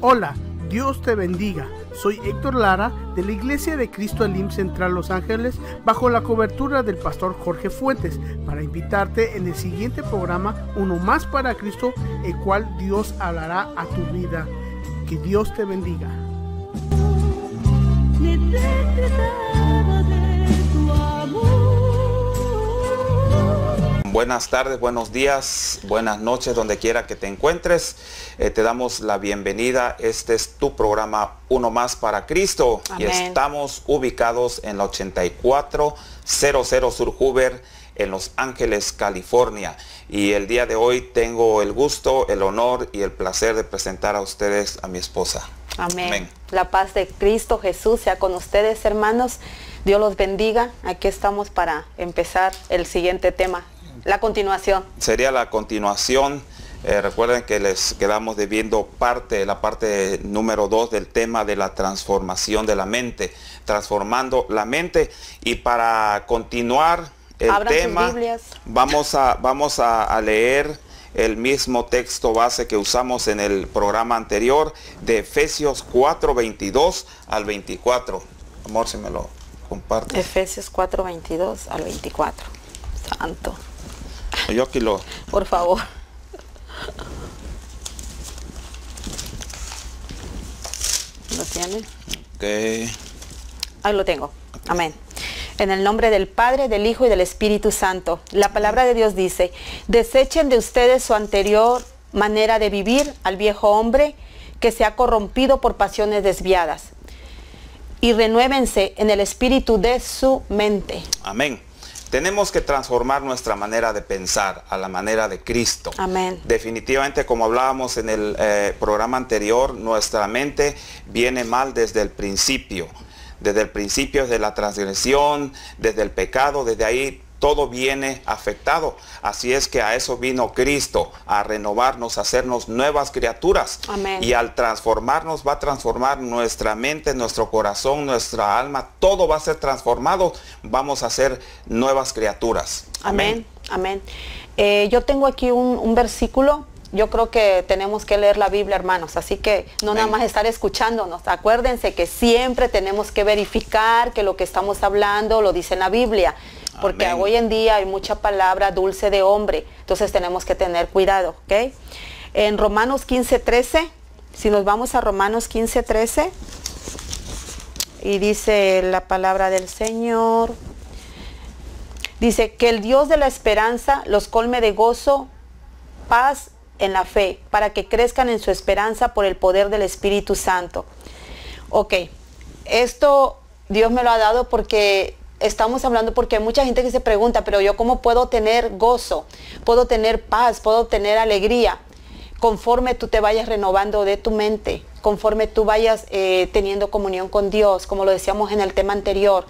Hola, Dios te bendiga. Soy Héctor Lara de la Iglesia de Cristo Elim Central Los Ángeles, bajo la cobertura del pastor Jorge Fuentes, para invitarte en el siguiente programa, Uno Más para Cristo, el cual Dios hablará a tu vida. Que Dios te bendiga. Buenas tardes, buenos días, buenas noches, donde quiera que te encuentres. Te damos la bienvenida. Este es tu programa Uno Más para Cristo. Amén. Y estamos ubicados en la 8400 Sur Hoover, en Los Ángeles, California. Y el día de hoy tengo el gusto, el honor y el placer de presentar a ustedes a mi esposa. Amén. Amén. La paz de Cristo Jesús sea con ustedes, hermanos. Dios los bendiga. Aquí estamos para empezar el siguiente tema. La continuación. Sería la continuación. Recuerden que les quedamos debiendo la parte número 2 del tema de la transformación de la mente. Transformando la mente. Y para continuar el Abran tema, sus Biblias. vamos a leer el mismo texto base que usamos en el programa anterior, de Efesios 4, 22 al 24. Amor, si me lo compartes. Efesios 4, 22 al 24. Santo. Yo aquí lo... Por favor. ¿Lo tiene? Ok. Ahí lo tengo. Amén. En el nombre del Padre, del Hijo y del Espíritu Santo. La palabra de Dios dice: desechen de ustedes su anterior manera de vivir, al viejo hombre que se ha corrompido por pasiones desviadas, y renuévense en el espíritu de su mente. Amén. Tenemos que transformar nuestra manera de pensar a la manera de Cristo. Amén. Definitivamente, como hablábamos en el programa anterior, nuestra mente viene mal desde el principio. Desde el principio de la transgresión, desde el pecado, desde ahí todo viene afectado. Así es que a eso vino Cristo, a renovarnos, a hacernos nuevas criaturas. Amén. Y al transformarnos, va a transformar nuestra mente, nuestro corazón, nuestra alma. Todo va a ser transformado. Vamos a ser nuevas criaturas. Amén. Amén. Yo tengo aquí un versículo. Yo creo que tenemos que leer la Biblia, hermanos, así que no nada más estar escuchándonos. Acuérdense que siempre tenemos que verificar que lo que estamos hablando lo dice en la Biblia, porque Amén. hoy en día hay mucha palabra dulce de hombre, entonces tenemos que tener cuidado, ¿ok? En Romanos 15:13, si nos vamos a Romanos 15:13, y dice la palabra del Señor, dice que el Dios de la esperanza los colme de gozo, paz en la fe, para que crezcan en su esperanza por el poder del Espíritu Santo. Ok, esto Dios me lo ha dado porque estamos hablando, porque hay mucha gente que se pregunta, pero yo ¿cómo puedo tener gozo? ¿Puedo tener paz? ¿Puedo tener alegría? Conforme tú te vayas renovando de tu mente, conforme tú vayas teniendo comunión con Dios, como lo decíamos en el tema anterior.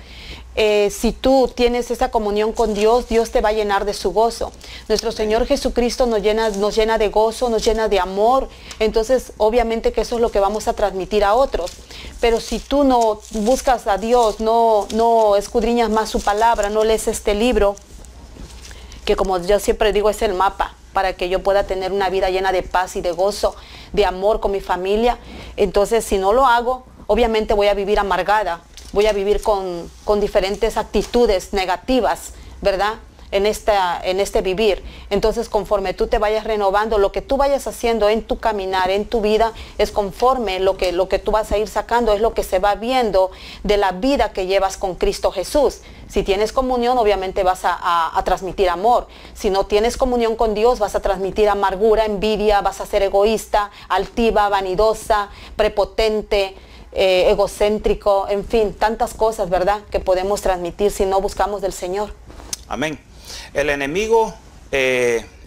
Si tú tienes esa comunión con Dios, Dios te va a llenar de su gozo. Nuestro Señor Jesucristo nos llena de gozo, nos llena de amor. Entonces, obviamente que eso es lo que vamos a transmitir a otros. Pero si tú no buscas a Dios, no escudriñas más su palabra, no lees este libro, que como yo siempre digo es el mapa, para que yo pueda tener una vida llena de paz y de gozo, de amor con mi familia. Entonces, si no lo hago, obviamente voy a vivir amargada. Voy a vivir con diferentes actitudes negativas, ¿verdad? En este vivir. Entonces, conforme tú te vayas renovando, lo que tú vayas haciendo en tu caminar, en tu vida, es conforme lo que tú vas a ir sacando, es lo que se va viendo de la vida que llevas con Cristo Jesús. Si tienes comunión, obviamente vas a transmitir amor. Si no tienes comunión con Dios, vas a transmitir amargura, envidia, vas a ser egoísta, altiva, vanidosa, prepotente, egocéntrico, en fin, tantas cosas, ¿verdad?, que podemos transmitir si no buscamos del Señor. Amén. El enemigo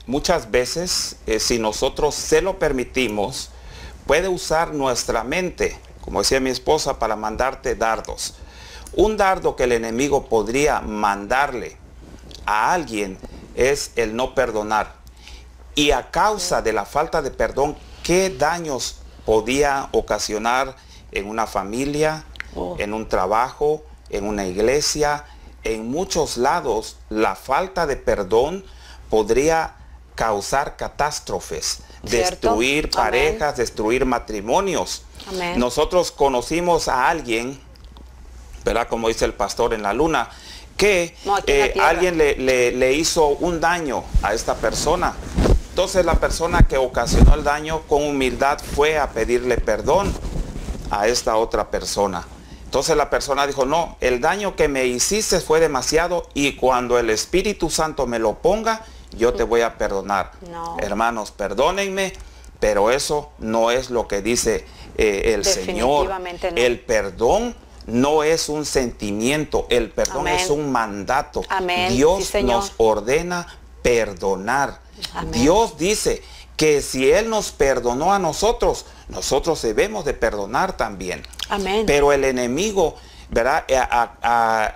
muchas veces, si nosotros se lo permitimos, puede usar nuestra mente, como decía mi esposa, para mandarte dardos. Un dardo que el enemigo podría mandarle a alguien es el no perdonar. Y a causa de la falta de perdón, ¿qué daños podía ocasionar en una familia, en un trabajo, en una iglesia? En muchos lados la falta de perdón podría causar catástrofes, ¿Cierto? destruir parejas, Amén. destruir matrimonios. Amén. Nosotros conocimos a alguien, ¿verdad? Como dice el pastor en la luna, que No, aquí en la tierra. alguien le hizo un daño a esta persona. Entonces la persona que ocasionó el daño con humildad fue a pedirle perdón a esta otra persona. Entonces la persona dijo, no, el daño que me hiciste fue demasiado y cuando el Espíritu Santo me lo ponga, yo te voy a perdonar. No. Hermanos, perdónenme, pero eso no es lo que dice el Señor. Definitivamente no. El perdón no es un sentimiento, el perdón Amén. es un mandato. Amén. Dios Sí, Señor. nos ordena perdonar. Amén. Dios dice que si Él nos perdonó a nosotros, nosotros debemos de perdonar también. Amén. Pero el enemigo, ¿verdad?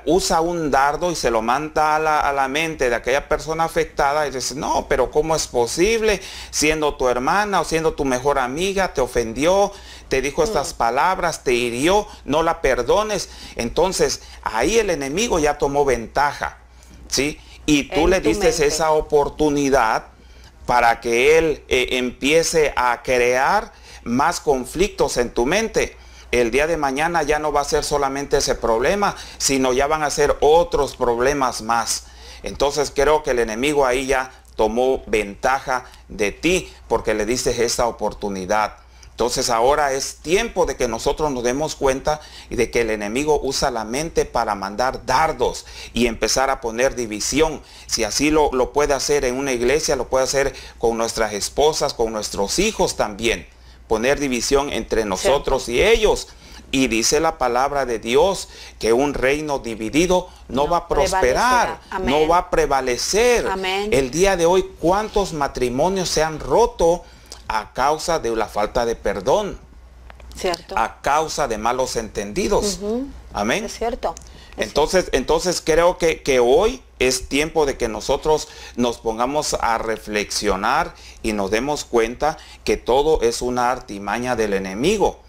Usa un dardo y se lo manda a la mente de aquella persona afectada y dice, no, pero ¿cómo es posible? Siendo tu hermana o siendo tu mejor amiga, te ofendió, te dijo estas palabras, te hirió, no la perdones. Entonces, ahí el enemigo ya tomó ventaja, ¿sí? Y tú En le tu diste mente. esa oportunidad para que él empiece a crear más conflictos en tu mente. El día de mañana ya no va a ser solamente ese problema, sino ya van a ser otros problemas más. Entonces creo que el enemigo ahí ya tomó ventaja de ti porque le diste esa oportunidad. Entonces ahora es tiempo de que nosotros nos demos cuenta y de que el enemigo usa la mente para mandar dardos y empezar a poner división. Si así lo puede hacer en una iglesia, lo puede hacer con nuestras esposas, con nuestros hijos también. Poner división entre nosotros y ellos. Y dice la palabra de Dios que un reino dividido no va a prosperar, no va a prevalecer. Amén. El día de hoy, ¿cuántos matrimonios se han roto a causa de la falta de perdón? Cierto. A causa de malos entendidos. Amén. Es cierto. Entonces creo que hoy es tiempo de que nosotros nos pongamos a reflexionar y nos demos cuenta que todo es una artimaña del enemigo.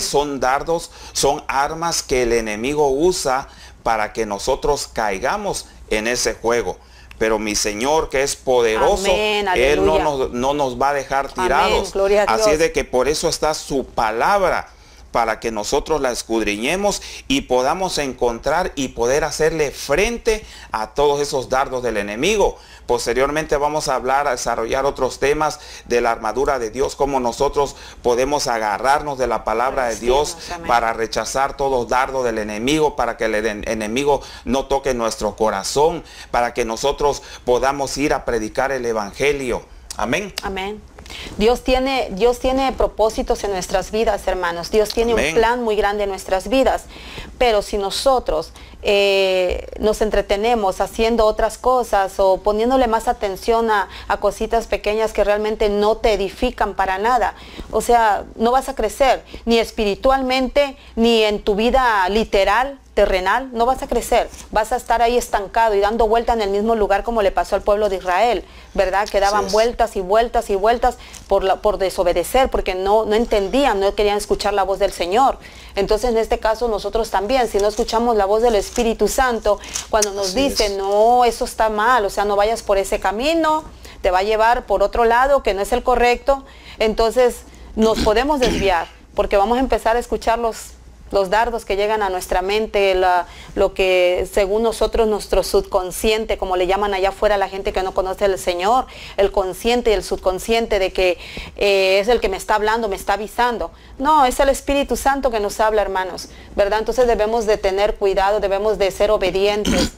Son dardos, son armas que el enemigo usa para que nosotros caigamos en ese juego. Pero mi Señor, que es poderoso, Amén, Él aleluya. no nos va a dejar tirados. Amén, gloria a Así Dios. es de que por eso está su palabra, para que nosotros la escudriñemos y podamos encontrar y poder hacerle frente a todos esos dardos del enemigo. Posteriormente vamos a desarrollar otros temas de la armadura de Dios, cómo nosotros podemos agarrarnos de la palabra de Dios para rechazar todo dardo del enemigo, para que el enemigo no toque nuestro corazón, para que nosotros podamos ir a predicar el evangelio. Amén. Amén. Dios tiene propósitos en nuestras vidas, hermanos. Dios tiene Amén. un plan muy grande en nuestras vidas. Pero si nosotros nos entretenemos haciendo otras cosas o poniéndole más atención a cositas pequeñas que realmente no te edifican para nada, o sea, no vas a crecer ni espiritualmente ni en tu vida literal, terrenal, no vas a crecer, vas a estar ahí estancado y dando vuelta en el mismo lugar como le pasó al pueblo de Israel, ¿verdad? Que daban vueltas y vueltas y vueltas por desobedecer, porque no entendían, no querían escuchar la voz del Señor. Entonces en este caso nosotros también, si no escuchamos la voz del Espíritu Santo, cuando nos dice, no, eso está mal, o sea, no vayas por ese camino, te va a llevar por otro lado que no es el correcto, entonces nos podemos desviar, porque vamos a empezar a escuchar los dardos que llegan a nuestra mente, lo que según nosotros nuestro subconsciente, como le llaman allá afuera la gente que no conoce al Señor, el consciente y el subconsciente de que es el que me está hablando, me está avisando. No, es el Espíritu Santo que nos habla, hermanos, ¿verdad? Entonces debemos de tener cuidado, debemos de ser obedientes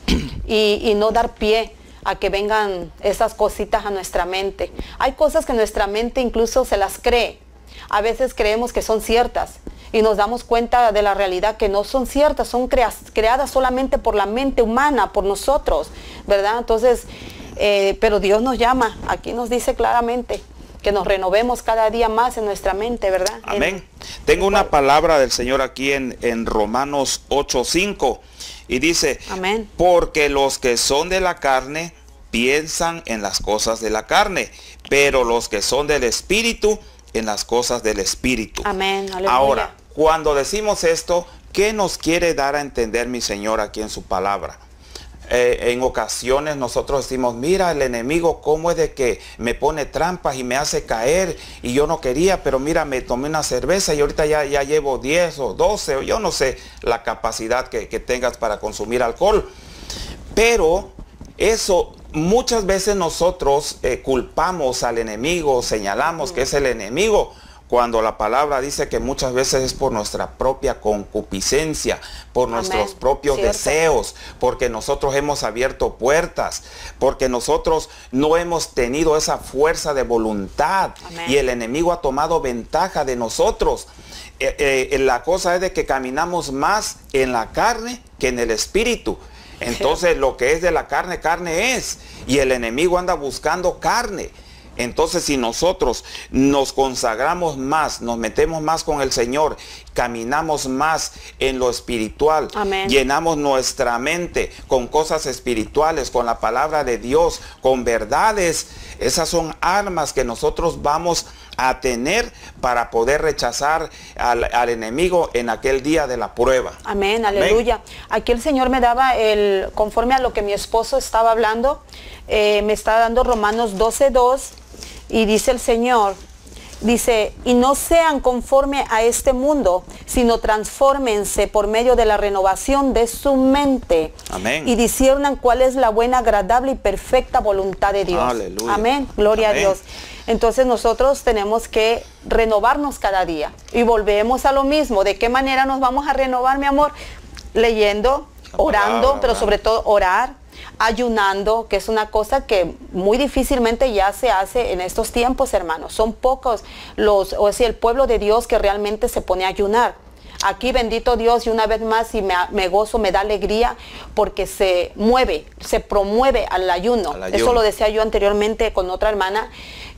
y no dar pie a que vengan esas cositas a nuestra mente. Hay cosas que nuestra mente incluso se las cree. A veces creemos que son ciertas y nos damos cuenta de la realidad que no son ciertas, son creadas solamente por la mente humana, por nosotros, ¿verdad? Entonces, pero Dios nos llama, aquí nos dice claramente que nos renovemos cada día más en nuestra mente, ¿verdad? Amén. Tengo una palabra del Señor aquí en Romanos 8:5 y dice, amén, porque los que son de la carne piensan en las cosas de la carne, pero los que son del Espíritu en las cosas del Espíritu. Amén. Aleluya. Ahora, cuando decimos esto, ¿qué nos quiere dar a entender mi Señor aquí en su palabra? En ocasiones nosotros decimos, mira el enemigo cómo es de que me pone trampas y me hace caer y yo no quería, pero mira, me tomé una cerveza y ahorita ya llevo 10 o 12 o yo no sé la capacidad que tengas para consumir alcohol. Pero eso muchas veces nosotros culpamos al enemigo, señalamos que es el enemigo, cuando la palabra dice que muchas veces es por nuestra propia concupiscencia, por nuestros propios deseos, porque nosotros hemos abierto puertas, porque nosotros no hemos tenido esa fuerza de voluntad. Y el enemigo ha tomado ventaja de nosotros. La cosa es de que caminamos más en la carne que en el espíritu. Entonces lo que es de la carne, carne es, y el enemigo anda buscando carne. Entonces si nosotros nos consagramos más, nos metemos más con el Señor, caminamos más en lo espiritual, llenamos nuestra mente con cosas espirituales, con la palabra de Dios, con verdades, esas son armas que nosotros vamos a tener para poder rechazar al enemigo en aquel día de la prueba. Amén, aleluya. Aquí el Señor me daba, conforme a lo que mi esposo estaba hablando, me está dando Romanos 12:2. Y dice el Señor, dice, y no sean conforme a este mundo, sino transfórmense por medio de la renovación de su mente. Amén. Y disciernan cuál es la buena, agradable y perfecta voluntad de Dios. Aleluya. Amén, gloria a Dios. Entonces nosotros tenemos que renovarnos cada día. Y volvemos a lo mismo. ¿De qué manera nos vamos a renovar, mi amor? Leyendo, orando, pero sobre todo orar. Ayunando, que es una cosa que muy difícilmente ya se hace en estos tiempos, hermanos. Son pocos el pueblo de Dios que realmente se pone a ayunar. Aquí, bendito Dios, y una vez más, y me gozo, me da alegría, porque se promueve al ayuno. Eso lo decía yo anteriormente con otra hermana.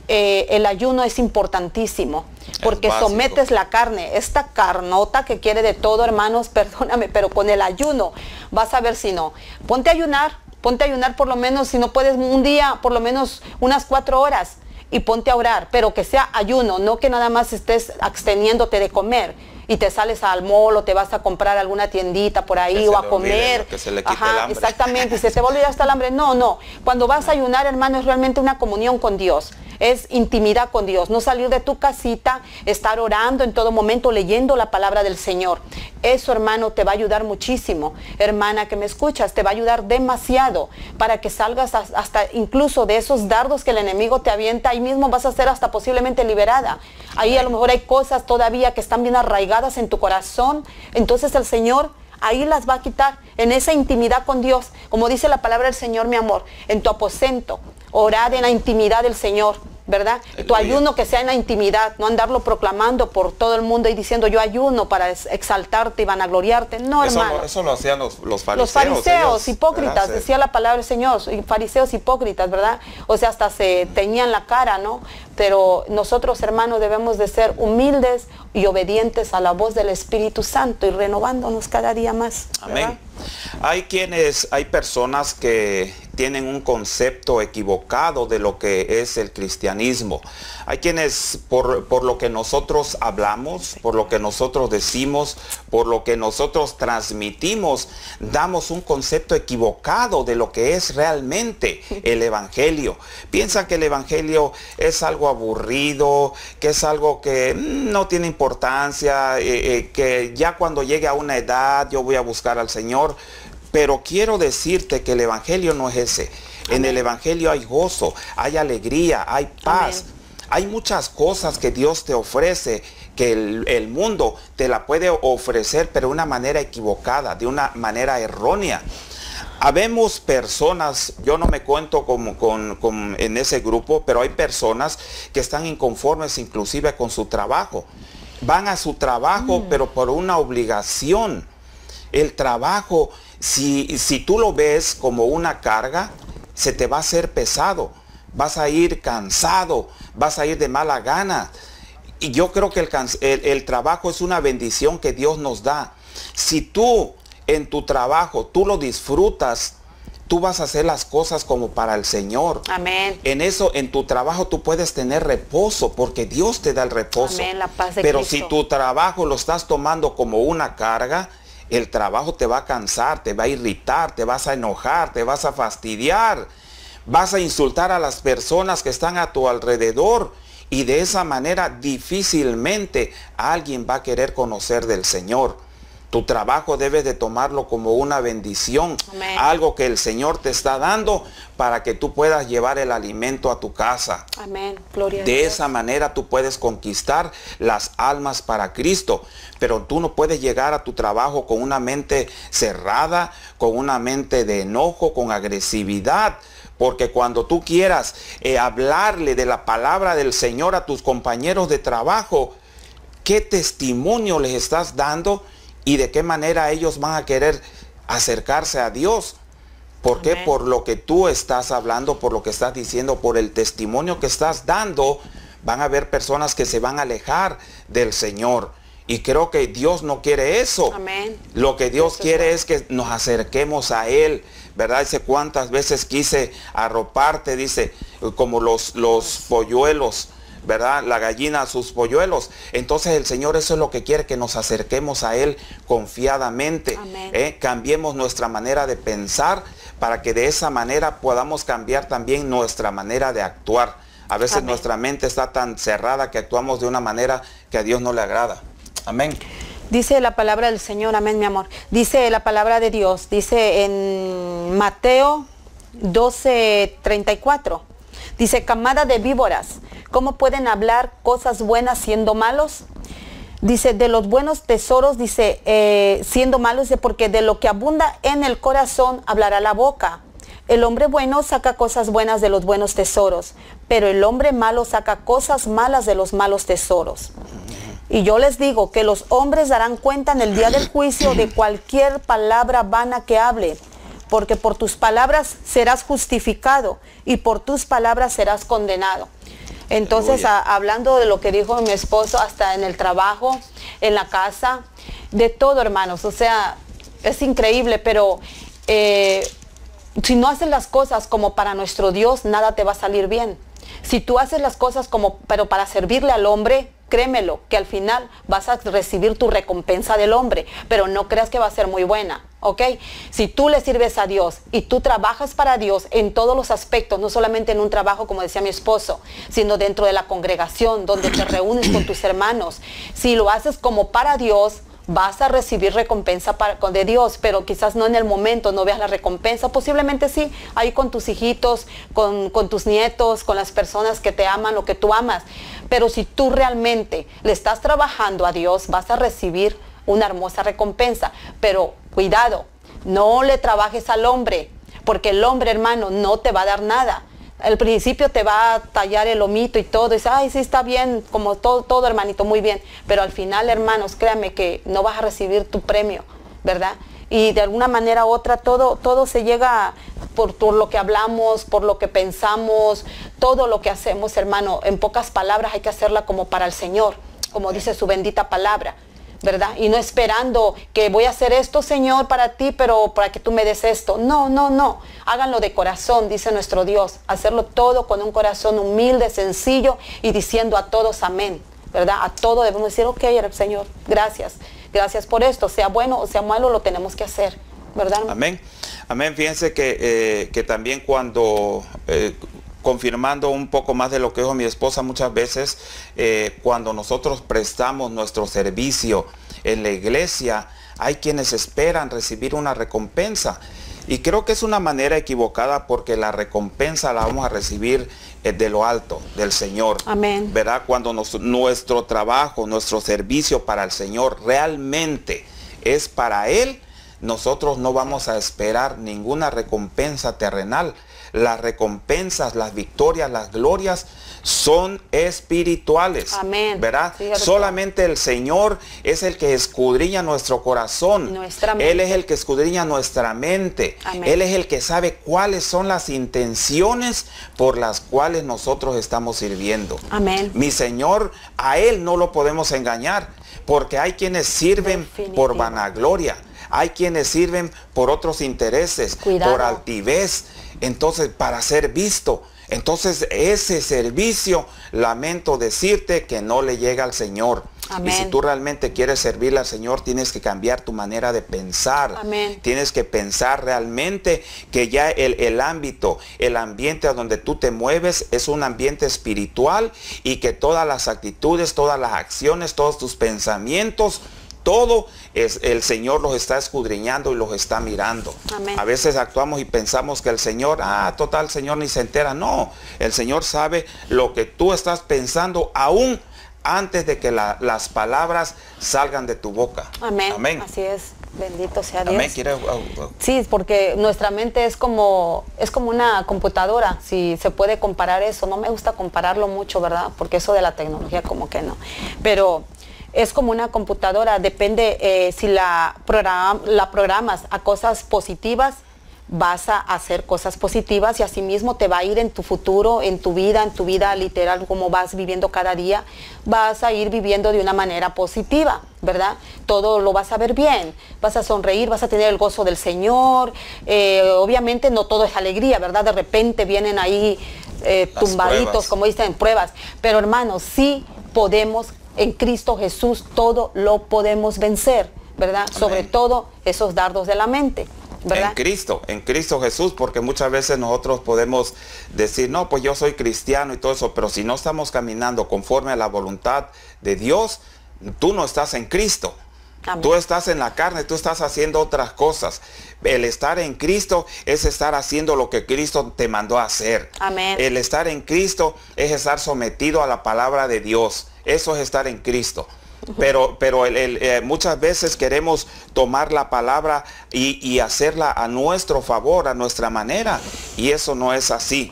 El ayuno es importantísimo, porque sometes la carne, esta carnota que quiere de todo, hermanos, perdóname, pero con el ayuno vas a ver si no. Ponte a ayunar por lo menos, si no puedes un día, por lo menos unas 4 horas, y ponte a orar, pero que sea ayuno, no que nada más estés absteniéndote de comer y te sales al mall o te vas a comprar alguna tiendita por ahí o a comer. Que se le quite el hambre. Exactamente, y se te va a olvidar hasta el hambre. No. Cuando vas a ayunar, hermano, es realmente una comunión con Dios. Es intimidad con Dios, no salir de tu casita, estar orando en todo momento, leyendo la palabra del Señor. Eso, hermano, te va a ayudar muchísimo. Hermana que me escuchas, te va a ayudar demasiado para que salgas hasta incluso de esos dardos que el enemigo te avienta. Ahí mismo vas a ser hasta posiblemente liberada. Ahí a lo mejor hay cosas todavía que están bien arraigadas en tu corazón. Entonces el Señor ahí las va a quitar, en esa intimidad con Dios. Como dice la palabra del Señor, mi amor, en tu aposento, orad en la intimidad del Señor, ¿verdad? Aleluya. Tu ayuno que sea en la intimidad, no andarlo proclamando por todo el mundo y diciendo yo ayuno para exaltarte y vanagloriarte. No, hermano. Eso lo hacían los fariseos. Los fariseos hipócritas, ¿verdad? Decía la palabra del Señor, fariseos hipócritas, ¿verdad? O sea, hasta se teñían la cara, ¿no? Pero nosotros, hermanos, debemos de ser humildes y obedientes a la voz del Espíritu Santo y renovándonos cada día más, ¿verdad? Amén. Hay personas que tienen un concepto equivocado de lo que es el cristianismo. Hay quienes por lo que nosotros hablamos, por lo que nosotros decimos, por lo que nosotros transmitimos, damos un concepto equivocado de lo que es realmente el evangelio. Piensan que el evangelio es algo aburrido, que es algo que no tiene importancia, que ya cuando llegue a una edad yo voy a buscar al Señor. Pero quiero decirte que el evangelio no es ese. Amén. En el evangelio hay gozo, hay alegría, hay paz. Amén. Hay muchas cosas que Dios te ofrece, que el mundo te la puede ofrecer, pero de una manera equivocada, de una manera errónea. Habemos personas, yo no me cuento en ese grupo, pero hay personas que están inconformes inclusive con su trabajo. Van a su trabajo, pero por una obligación. El trabajo, si tú lo ves como una carga, se te va a hacer pesado. Vas a ir cansado, vas a ir de mala gana. Y yo creo que el trabajo es una bendición que Dios nos da. Si tú en tu trabajo, tú lo disfrutas, tú vas a hacer las cosas como para el Señor. Amén. En tu trabajo tú puedes tener reposo, porque Dios te da el reposo. Amén, la paz de Pero Cristo. si tu trabajo lo estás tomando como una carga, el trabajo te va a cansar, te va a irritar, te vas a enojar, te vas a fastidiar, vas a insultar a las personas que están a tu alrededor, y de esa manera difícilmente alguien va a querer conocer del Señor. Tu trabajo debes de tomarlo como una bendición, Amén. Algo que el Señor te está dando para que tú puedas llevar el alimento a tu casa. Amén. Gloria a De Dios. esa manera tú puedes conquistar las almas para Cristo, pero tú no puedes llegar a tu trabajo con una mente cerrada, con una mente de enojo, con agresividad. Porque cuando tú quieras hablarle de la palabra del Señor a tus compañeros de trabajo, ¿qué testimonio les estás dando? Y de qué manera ellos van a querer acercarse a Dios. ¿Por qué? Amén. Por lo que tú estás hablando, por lo que estás diciendo, por el testimonio que estás dando, van a haber personas que se van a alejar del Señor. Y creo que Dios no quiere eso. Amén. Lo que Dios Eso es quiere bueno. es que nos acerquemos a Él, ¿verdad? Dice, cuántas veces quise arroparte, dice, como los polluelos, ¿verdad? La gallina a sus polluelos. Entonces el Señor eso es lo que quiere, que nos acerquemos a Él confiadamente. Amén. Cambiemos nuestra manera de pensar para que de esa manera podamos cambiar también nuestra manera de actuar. A veces Amén. nuestra mente está tan cerrada que actuamos de una manera que a Dios no le agrada. Amén. Dice la palabra del Señor, amén, mi amor. Dice la palabra de Dios, dice en Mateo 12:34. Dice, camada de víboras, ¿cómo pueden hablar cosas buenas siendo malos? Dice, de los buenos tesoros, dice, siendo malos, dice, porque de lo que abunda en el corazón hablará la boca. El hombre bueno saca cosas buenas de los buenos tesoros, pero el hombre malo saca cosas malas de los malos tesoros. Y yo les digo que los hombres darán cuenta en el día del juicio de cualquier palabra vana que hable, porque por tus palabras serás justificado y por tus palabras serás condenado. Entonces, hablando de lo que dijo mi esposo, hasta en el trabajo, en la casa, de todo, hermanos, o sea, es increíble, pero si no haces las cosas como para nuestro Dios, nada te va a salir bien. Si tú haces las cosas pero para servirle al hombre, créemelo, que al final vas a recibir tu recompensa del hombre, pero no creas que va a ser muy buena, ¿ok? Si tú le sirves a Dios y tú trabajas para Dios en todos los aspectos, no solamente en un trabajo, como decía mi esposo, sino dentro de la congregación, donde te reúnes con tus hermanos, si lo haces como para Dios, vas a recibir recompensa de Dios, pero quizás no en el momento, no veas la recompensa, posiblemente sí, ahí con tus hijitos, con tus nietos, con las personas que te aman o que tú amas, pero si tú realmente le estás trabajando a Dios, vas a recibir una hermosa recompensa, pero cuidado, no le trabajes al hombre, porque el hombre, hermano, no te va a dar nada. Al principio te va a tallar el lomito y todo, y dice, ay, sí está bien, como todo hermanito, muy bien, pero al final, hermanos, créanme que no vas a recibir tu premio, ¿verdad? Y de alguna manera u otra todo se llega por lo que hablamos, por lo que pensamos, todo lo que hacemos, hermano, en pocas palabras hay que hacerla como para el Señor, como dice su bendita palabra, ¿verdad? Y no esperando que voy a hacer esto, Señor, para ti, pero para que tú me des esto. No, no, no. Háganlo de corazón, dice nuestro Dios. Hacerlo todo con un corazón humilde, sencillo y diciendo a todos amén, ¿verdad? A todo debemos decir, ok, Señor, gracias. Gracias por esto. Sea bueno o sea malo, lo tenemos que hacer, ¿verdad? Amén. Amén. Fíjense que también cuando... confirmando un poco más de lo que dijo mi esposa, muchas veces cuando nosotros prestamos nuestro servicio en la iglesia, hay quienes esperan recibir una recompensa. Y creo que es una manera equivocada, porque la recompensa la vamos a recibir de lo alto, del Señor. Amén. ¿Verdad? Cuando nuestro trabajo, nuestro servicio para el Señor realmente es para Él, nosotros no vamos a esperar ninguna recompensa terrenal. Las recompensas, las victorias, las glorias son espirituales. Amén. ¿Verdad? Cierto. Solamente el Señor es el que escudriña nuestro corazón. Nuestra mente. Él es el que escudriña nuestra mente. Amén. Él es el que sabe cuáles son las intenciones por las cuales nosotros estamos sirviendo. Amén. Mi Señor, a Él no lo podemos engañar, porque hay quienes sirven Definitivo. por vanagloria. Hay quienes sirven por otros intereses, Cuidado. por altivez, entonces para ser visto. Entonces ese servicio, lamento decirte que no le llega al Señor. Amén. Y si tú realmente quieres servirle al Señor, tienes que cambiar tu manera de pensar. Amén. Tienes que pensar realmente que ya el ámbito, el ambiente a donde tú te mueves es un ambiente espiritual, y que todas las actitudes, todas las acciones, todos tus pensamientos, todo el Señor los está escudriñando y los está mirando. Amén. A veces actuamos y pensamos que el Señor, total, el Señor ni se entera. No, el Señor sabe lo que tú estás pensando aún antes de que las palabras salgan de tu boca. Amén. Amén. Así es. Bendito sea Dios. Amén. Sí, porque nuestra mente es como una computadora, si se puede comparar eso. No me gusta compararlo mucho, ¿verdad? Porque eso de la tecnología como que no. Pero es como una computadora, depende si la programas a cosas positivas, vas a hacer cosas positivas, y asimismo te va a ir en tu futuro, en tu vida literal, como vas viviendo cada día, vas a ir viviendo de una manera positiva, ¿verdad? Todo lo vas a ver bien, vas a sonreír, vas a tener el gozo del Señor. Obviamente no todo es alegría, ¿verdad? De repente vienen ahí tumbaditos, pruebas, como dicen, pruebas, pero hermanos, sí podemos, en Cristo Jesús todo lo podemos vencer, ¿verdad? Amén. Sobre todo esos dardos de la mente, ¿verdad? En Cristo Jesús, porque muchas veces nosotros podemos decir, no, pues yo soy cristiano y todo eso, pero si no estamos caminando conforme a la voluntad de Dios, tú no estás en Cristo. Amén. Tú estás en la carne, tú estás haciendo otras cosas. El estar en Cristo es estar haciendo lo que Cristo te mandó a hacer. Amén. El estar en Cristo es estar sometido a la palabra de Dios. Eso es estar en Cristo. Pero muchas veces queremos tomar la palabra y hacerla a nuestro favor, a nuestra manera. Y eso no es así.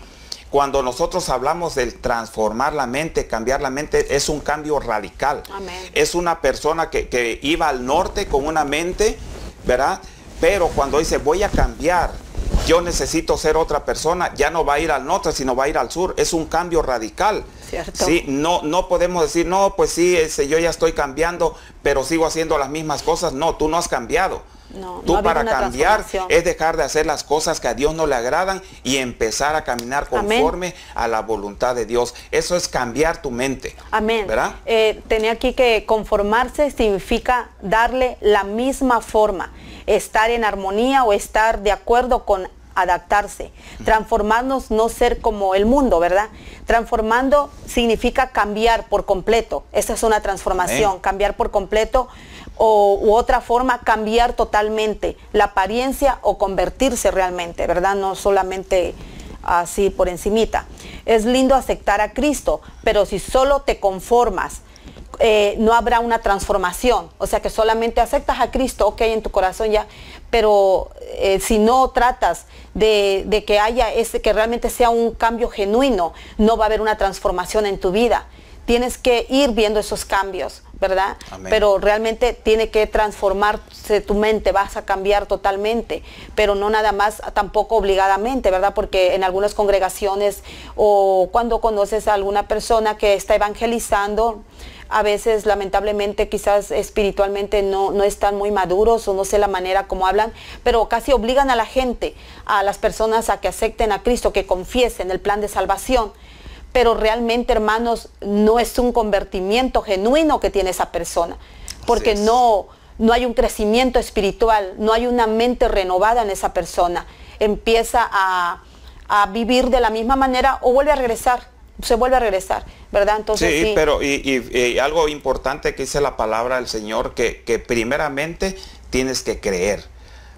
Cuando nosotros hablamos de transformar la mente, cambiar la mente, es un cambio radical. Amén. Es una persona que iba al norte con una mente, ¿verdad? Pero cuando dice, voy a cambiar, yo necesito ser otra persona, ya no va a ir al norte, sino va a ir al sur. Es un cambio radical. Cierto. Sí, no podemos decir, no, pues sí, yo ya estoy cambiando, pero sigo haciendo las mismas cosas. No, tú no has cambiado. No, Tú no ha para habido una cambiar transformación. es dejar de hacer las cosas que a Dios no le agradan y empezar a caminar conforme a la voluntad de Dios. Eso es cambiar tu mente. Amén. ¿Verdad? Tenía aquí que conformarse significa darle la misma forma, estar en armonía o estar de acuerdo con adaptarse. Transformarnos, no ser como el mundo, ¿verdad? Transformando significa cambiar por completo. Esa es una transformación. Amén. Cambiar por completo, u otra forma, cambiar totalmente la apariencia o convertirse realmente, ¿verdad? No solamente así por encimita. Es lindo aceptar a Cristo, pero si solo te conformas, no habrá una transformación. O sea, que solamente aceptas a Cristo, ok, en tu corazón ya, pero si no tratas de que haya que realmente sea un cambio genuino, no va a haber una transformación en tu vida. Tienes que ir viendo esos cambios, ¿verdad? Amén. Pero realmente tiene que transformarse tu mente, vas a cambiar totalmente, pero no nada más tampoco obligadamente, ¿verdad? Porque en algunas congregaciones, o cuando conoces a alguna persona que está evangelizando, a veces lamentablemente quizás espiritualmente no están muy maduros, o no sé la manera como hablan, pero casi obligan a la gente, a las personas, a que acepten a Cristo, que confiesen el plan de salvación. Pero realmente, hermanos, no es un convertimiento genuino que tiene esa persona, porque no hay un crecimiento espiritual, no hay una mente renovada en esa persona. Empieza a vivir de la misma manera, o se vuelve a regresar, ¿verdad? Entonces, sí, pero y algo importante que dice la palabra del Señor, que primeramente tienes que creer,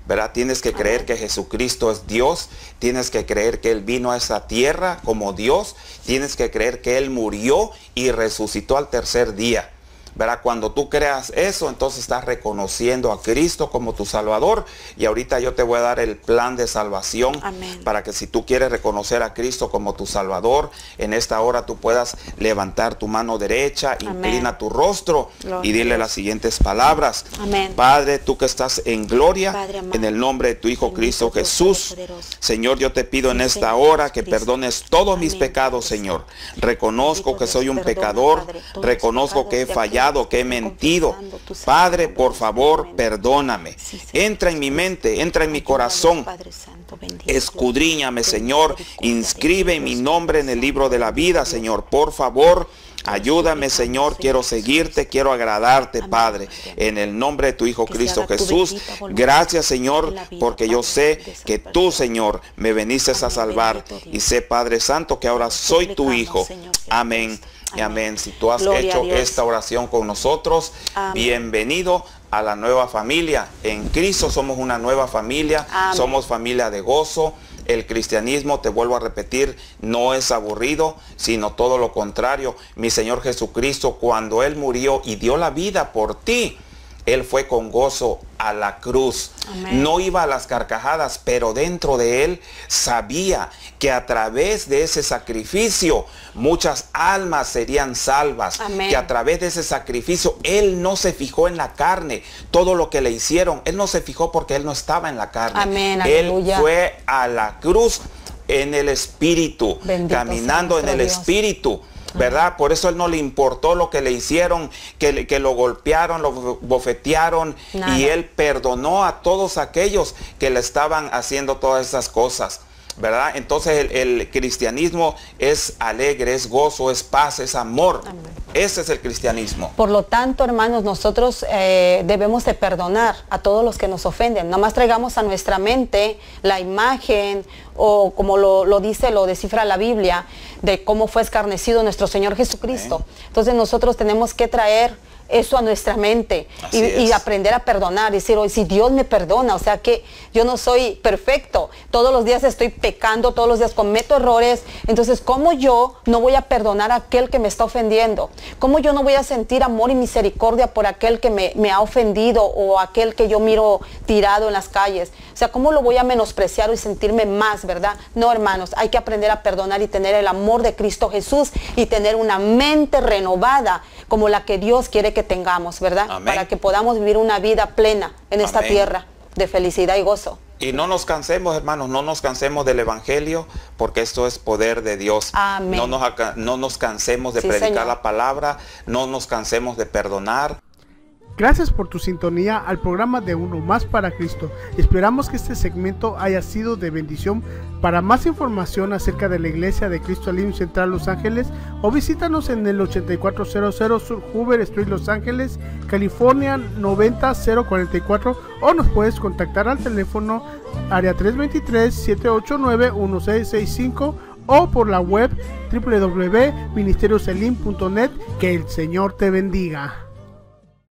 ¿verdad? Tienes que creer que Jesucristo es Dios, tienes que creer que Él vino a esa tierra como Dios, tienes que creer que Él murió y resucitó al tercer día, ¿verdad? Cuando tú creas eso, entonces estás reconociendo a Cristo como tu Salvador. Y ahorita yo te voy a dar el plan de salvación. Amén. Para que si tú quieres reconocer a Cristo como tu Salvador, en esta hora tú puedas levantar tu mano derecha, inclina tu rostro y dile las siguientes palabras. Amén. Padre, tú que estás en gloria, Padre amado, en el nombre de tu Hijo bendito Cristo Dios Jesús, Todopoderoso. Señor, yo te pido en Sí, esta Señor hora que Jesucristo. perdones todos mis Amén, pecados, Padre Señor. Santo. Reconozco Bendito que soy Dios, un perdona, pecador, Padre, todos los reconozco que he pecados de aquellos fallado, que he que están mentido. confesando tu santo Padre, nombre por en favor, este momento. perdóname. Sí, Señor Entra en mi Jesucristo. mente, entra en mi Ayúdanos, corazón. Padre Santo, bendito Escudriñame, Dios, ten Señor. misericordia de Inscribe mi nosotros, nombre en el Padre libro de la Santo, vida, Dios. Señor. Por favor, Ayúdame, Señor, quiero seguirte, quiero agradarte, Padre, en el nombre de tu Hijo Cristo Jesús. Gracias, Señor, porque yo sé que tú, Señor, me veniste a salvar, y sé, Padre Santo, que ahora soy tu Hijo. Amén y amén. Si tú has hecho esta oración con nosotros, bienvenido a la nueva familia. En Cristo somos una nueva familia, somos familia de gozo. El cristianismo, te vuelvo a repetir, no es aburrido, sino todo lo contrario. Mi Señor Jesucristo, cuando Él murió y dio la vida por ti, Él fue con gozo a la cruz. Amén. No iba a las carcajadas, pero dentro de Él sabía que a través de ese sacrificio muchas almas serían salvas. Amén. Que a través de ese sacrificio Él no se fijó en la carne. Todo lo que le hicieron, Él no se fijó porque Él no estaba en la carne. Amén. Él aleluya. Fue a la cruz en el Espíritu, bendito caminando en el Dios. Espíritu. ¿Verdad? Por eso Él no le importó lo que le hicieron, que lo golpearon, lo bofetearon. Nada. Y Él perdonó a todos aquellos que le estaban haciendo todas esas cosas, ¿verdad? Entonces el cristianismo es alegre, es gozo, es paz, es amor. Amén. Ese es el cristianismo. Por lo tanto, hermanos, nosotros debemos de perdonar a todos los que nos ofenden. Nada más traigamos a nuestra mente la imagen, o como lo descifra la Biblia, de cómo fue escarnecido nuestro Señor Jesucristo. Amén. Entonces nosotros tenemos que traer eso a nuestra mente y aprender a perdonar, decir, hoy si Dios me perdona, o sea que yo no soy perfecto, todos los días estoy pecando, todos los días cometo errores, entonces ¿cómo yo no voy a perdonar a aquel que me está ofendiendo? ¿Cómo yo no voy a sentir amor y misericordia por aquel que me ha ofendido o aquel que yo miro tirado en las calles? O sea, ¿cómo lo voy a menospreciar y sentirme más, verdad? No, hermanos, hay que aprender a perdonar y tener el amor de Cristo Jesús y tener una mente renovada como la que Dios quiere que tengamos, ¿verdad? Amén. Para que podamos vivir una vida plena en esta tierra de felicidad y gozo. Y no nos cansemos, hermanos, no nos cansemos del Evangelio, porque esto es poder de Dios. Amén. No nos cansemos de predicar, Señor, la palabra, no nos cansemos de perdonar. Gracias por tu sintonía al programa de Uno Más para Cristo. Esperamos que este segmento haya sido de bendición. Para más información acerca de la Iglesia de Cristo Elim Central Los Ángeles, o visítanos en el 8400 Sur Hoover Street, Los Ángeles, California 90044, o nos puedes contactar al teléfono área 323-789-1665 o por la web www.ministerioselim.net. Que el Señor te bendiga.